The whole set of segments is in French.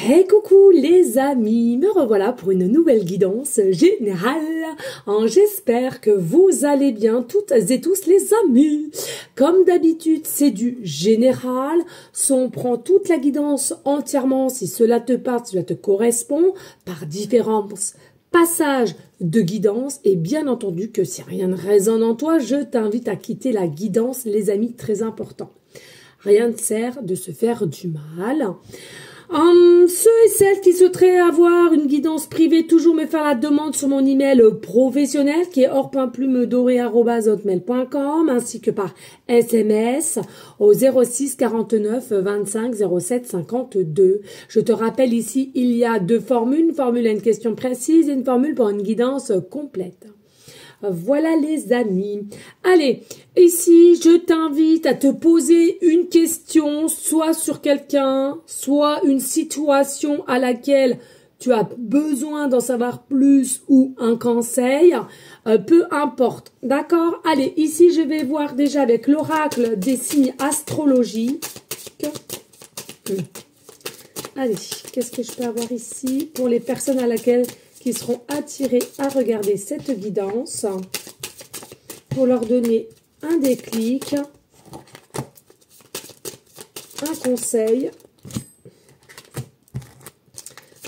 Hey coucou les amis, me revoilà pour une nouvelle guidance générale. J'espère que vous allez bien toutes et tous les amis. Comme d'habitude, c'est du général. On prend toute la guidance entièrement si cela te parle, si cela te correspond, par différents passages de guidance. Et bien entendu que si rien ne résonne en toi, je t'invite à quitter la guidance, les amis, très important. Rien ne sert de se faire du mal. Ceux et celles qui souhaiteraient avoir une guidance privée, toujours me faire la demande sur mon email professionnel qui est or.plumedoré@hotmail.com ainsi que par SMS au 06 49 25 07 52. Je te rappelle ici, il y a deux formules, une formule à une question précise et une formule pour une guidance complète. Voilà les amis. Allez, ici, je t'invite à te poser une question, soit sur quelqu'un, soit une situation à laquelle tu as besoin d'en savoir plus ou un conseil, peu importe. D'accord? Allez, ici, je vais voir déjà avec l'oracle des signes astrologiques. Allez, qu'est-ce que je peux avoir ici pour les personnes à laquelle qui seront attirés à regarder cette guidance pour leur donner un déclic, un conseil.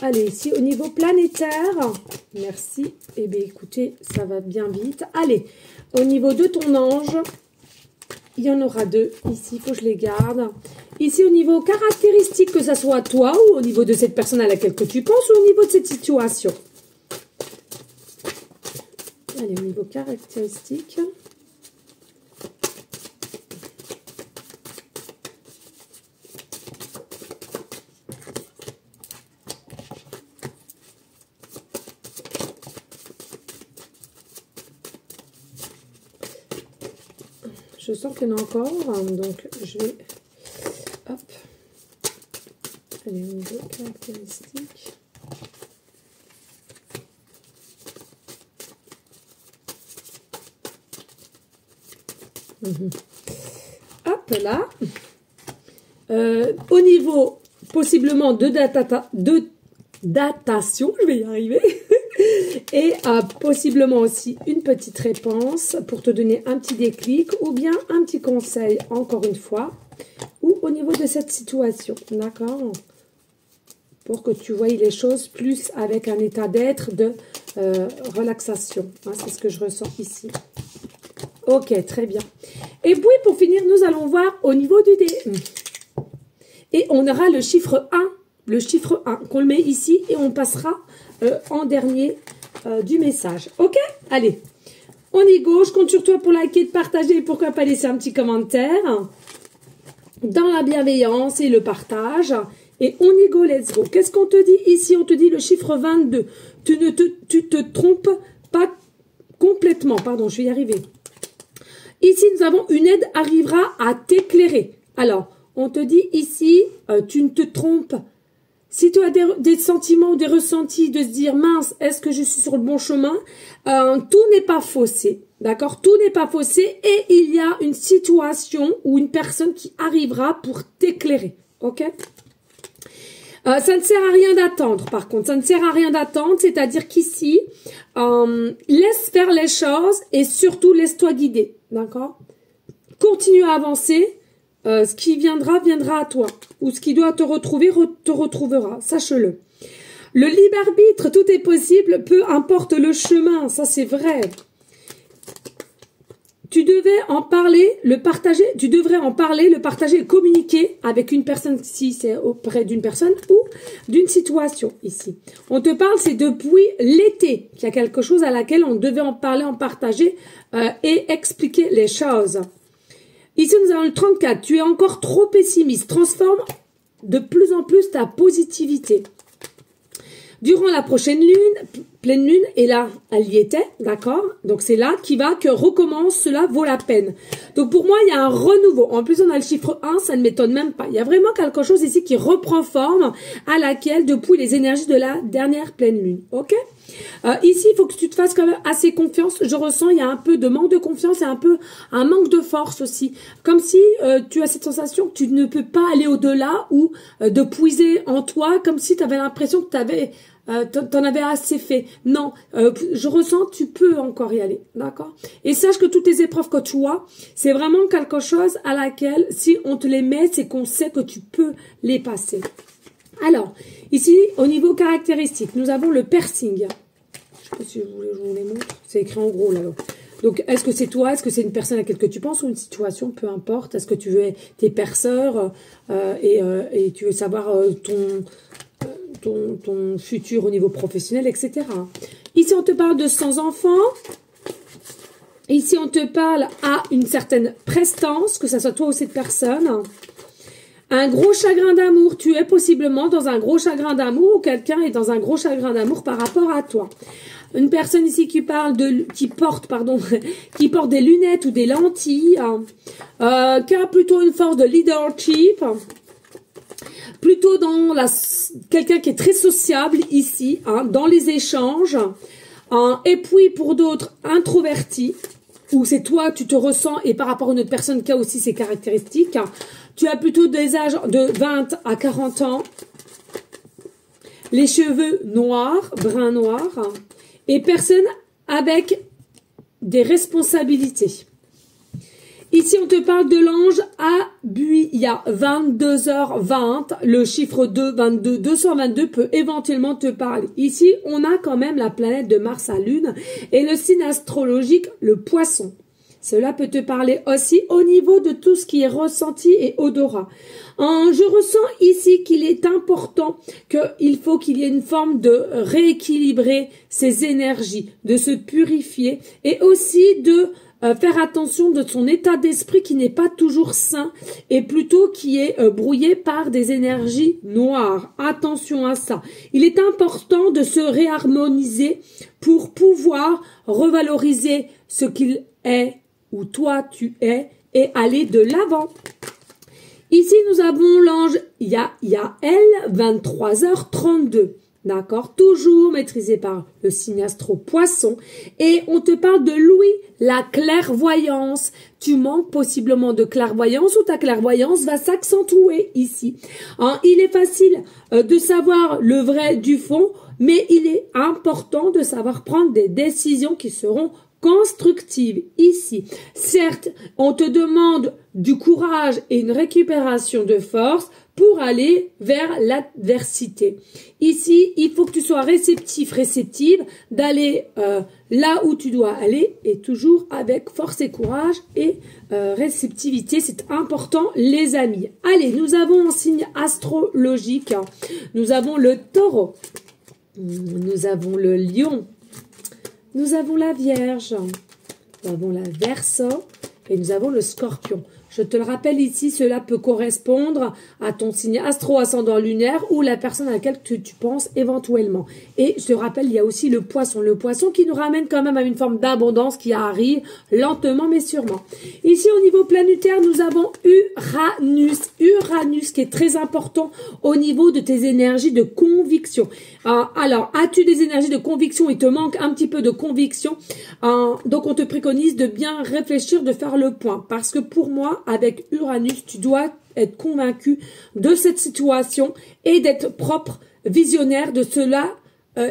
Allez, ici au niveau planétaire, merci. Eh bien, écoutez, ça va bien vite. Allez, au niveau de ton ange, il y en aura deux. Ici, il faut que je les garde. Ici, au niveau caractéristique, que ce soit toi ou au niveau de cette personne à laquelle que tu penses ou au niveau de cette situation. Allez, au niveau caractéristique. Je sens qu'il y en a encore, donc je vais... Hop. Allez, au niveau caractéristique. Hop là. Au niveau possiblement de datation, je vais y arriver, et possiblement aussi une petite réponse pour te donner un petit déclic ou bien un petit conseil, encore une fois, ou au niveau de cette situation, d'accord, pour que tu voyes les choses plus avec un état d'être de relaxation, hein, c'est ce que je ressens ici. Ok, très bien. Et puis, pour finir, nous allons voir au niveau du dé. Et on aura le chiffre 1. Le chiffre 1 qu'on le met ici et on passera en dernier du message. Ok? Allez, on y go. Je compte sur toi pour liker, de partager et pourquoi pas laisser un petit commentaire. Dans la bienveillance et le partage. Et on y go, let's go. Qu'est-ce qu'on te dit ici? On te dit le chiffre 22. Tu te trompes pas complètement. Pardon, je vais y arriver. Ici, nous avons une aide arrivera à t'éclairer. Alors, on te dit ici, tu ne te trompes. Si tu as des sentiments ou des ressentis de se dire, mince, est-ce que je suis sur le bon chemin? Tout n'est pas faussé, d'accord? Tout n'est pas faussé et il y a une situation ou une personne qui arrivera pour t'éclairer, ok? Ça ne sert à rien d'attendre, par contre. Ça ne sert à rien d'attendre, c'est-à-dire qu'ici, laisse faire les choses et surtout laisse-toi guider, d'accord? Continue à avancer. Ce qui viendra, viendra à toi. Ou ce qui doit te retrouver, te retrouvera. Sache-le. Le libre arbitre, tout est possible, peu importe le chemin. Ça, c'est vrai. Tu devais en parler, le partager, tu devrais en parler, le partager, le communiquer avec une personne, si c'est auprès d'une personne ou d'une situation ici. On te parle, c'est depuis l'été qu'il y a quelque chose à laquelle on devait en parler, en partager et expliquer les choses. Ici, nous avons le 34. Tu es encore trop pessimiste. Transforme de plus en plus ta positivité. Durant la prochaine lune, pleine lune, et là, elle y était, d'accord? Donc, c'est là qui va que recommence, cela vaut la peine. Donc, pour moi, il y a un renouveau. En plus, on a le chiffre 1, ça ne m'étonne même pas. Il y a vraiment quelque chose ici qui reprend forme à laquelle, depuis les énergies de la dernière pleine lune, ok? Ici, il faut que tu te fasses quand même assez confiance. Je ressens, il y a un peu de manque de confiance et un peu un manque de force aussi. Comme si tu as cette sensation que tu ne peux pas aller au-delà ou de puiser en toi, comme si tu avais l'impression que tu avais... t'en avais assez fait. Non, je ressens, tu peux encore y aller, d'accord? Et sache que toutes les épreuves que tu as, c'est vraiment quelque chose à laquelle, si on te les met, c'est qu'on sait que tu peux les passer. Alors, ici, au niveau caractéristique, nous avons le piercing. Je sais pas si je vous les montre. C'est écrit en gros, là. Donc, est-ce que c'est toi? Est-ce que c'est une personne à laquelle tu penses ou une situation? Peu importe. Est-ce que tu veux tes perceurs et tu veux savoir ton futur au niveau professionnel, etc. Ici, on te parle de 100 enfants. Ici, on te parle à une certaine prestance, que ça soit toi ou cette personne. Un gros chagrin d'amour, tu es possiblement dans un gros chagrin d'amour ou quelqu'un est dans un gros chagrin d'amour par rapport à toi. Une personne ici qui porte des lunettes ou des lentilles, qui a plutôt une force de leadership, plutôt dans quelqu'un qui est très sociable ici, dans les échanges, et puis pour d'autres introvertis, où c'est toi, tu te ressens, et par rapport à une autre personne qui a aussi ces caractéristiques, tu as plutôt des âges de 20 à 40 ans, les cheveux noirs, brun noir, et personne avec des responsabilités. Ici, on te parle de l'ange Abuya, 22h20, le chiffre 222 peut éventuellement te parler. Ici, on a quand même la planète de Mars à Lune et le signe astrologique, le poisson. Cela peut te parler aussi au niveau de tout ce qui est ressenti et odorat. Je ressens ici qu'il est important qu'il faut qu'il y ait une forme de rééquilibrer ses énergies, de se purifier et aussi de faire attention de son état d'esprit qui n'est pas toujours sain et plutôt qui est brouillé par des énergies noires. Attention à ça. Il est important de se réharmoniser pour pouvoir revaloriser ce qu'il est où toi tu es et aller de l'avant. Ici, nous avons l'ange Yael, 23h32. D'accord? Toujours maîtrisé par le signe astro poisson. Et on te parle de Louis, la clairvoyance. Tu manques possiblement de clairvoyance ou ta clairvoyance va s'accentuer ici. Il est facile de savoir le vrai du fond, mais il est important de savoir prendre des décisions qui seront constructive ici. Certes, on te demande du courage et une récupération de force pour aller vers l'adversité. Ici, il faut que tu sois réceptive, d'aller là où tu dois aller et toujours avec force et courage et réceptivité. C'est important, les amis. Allez, nous avons un signe astrologique. Nous avons le taureau. Nous avons le lion. Nous avons la Vierge, nous avons la Verseau et nous avons le Scorpion. Je te le rappelle ici, cela peut correspondre à ton signe astro-ascendant lunaire ou la personne à laquelle tu penses éventuellement. Et je te rappelle, il y a aussi le poisson. Le poisson qui nous ramène quand même à une forme d'abondance qui arrive lentement mais sûrement. Ici, au niveau planétaire, nous avons Uranus. Uranus qui est très important au niveau de tes énergies de conviction. Alors, as-tu des énergies de conviction? Il te manque un petit peu de conviction. Donc, on te préconise de bien réfléchir, de faire le point. Parce que pour moi, avec Uranus, tu dois être convaincu de cette situation et d'être propre, visionnaire de cela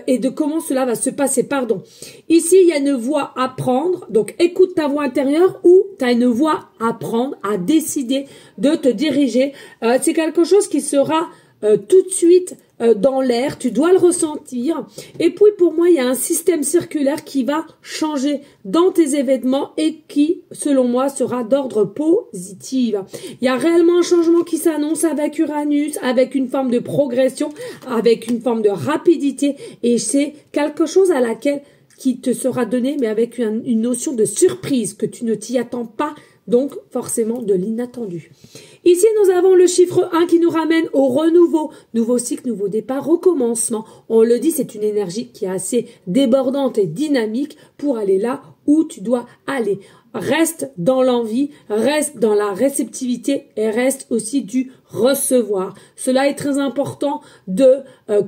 et de comment cela va se passer. Pardon. Ici, il y a une voie à prendre. Donc, écoute ta voix intérieure ou tu as une voie à prendre, à décider de te diriger. C'est quelque chose qui sera tout de suite dans l'air, tu dois le ressentir. Et puis pour moi, il y a un système circulaire qui va changer dans tes événements et qui, selon moi, sera d'ordre positif. Il y a réellement un changement qui s'annonce avec Uranus, avec une forme de progression, avec une forme de rapidité et c'est quelque chose à laquelle qui te sera donné, mais avec une notion de surprise, que tu ne t'y attends pas donc forcément de l'inattendu. Ici, nous avons le chiffre 1 qui nous ramène au renouveau, nouveau cycle, nouveau départ, recommencement. On le dit, c'est une énergie qui est assez débordante et dynamique pour aller là où tu dois aller. Reste dans l'envie, reste dans la réceptivité et reste aussi du recevoir. Cela est très important de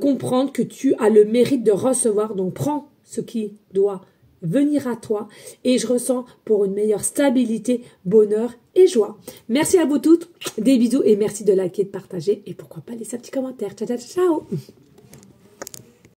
comprendre que tu as le mérite de recevoir, donc prends ce qui doit venir à toi et je ressens pour une meilleure stabilité, bonheur et joie. Merci à vous toutes, des bisous et merci de liker, de partager et pourquoi pas laisser un petit commentaire. Ciao, ciao, ciao.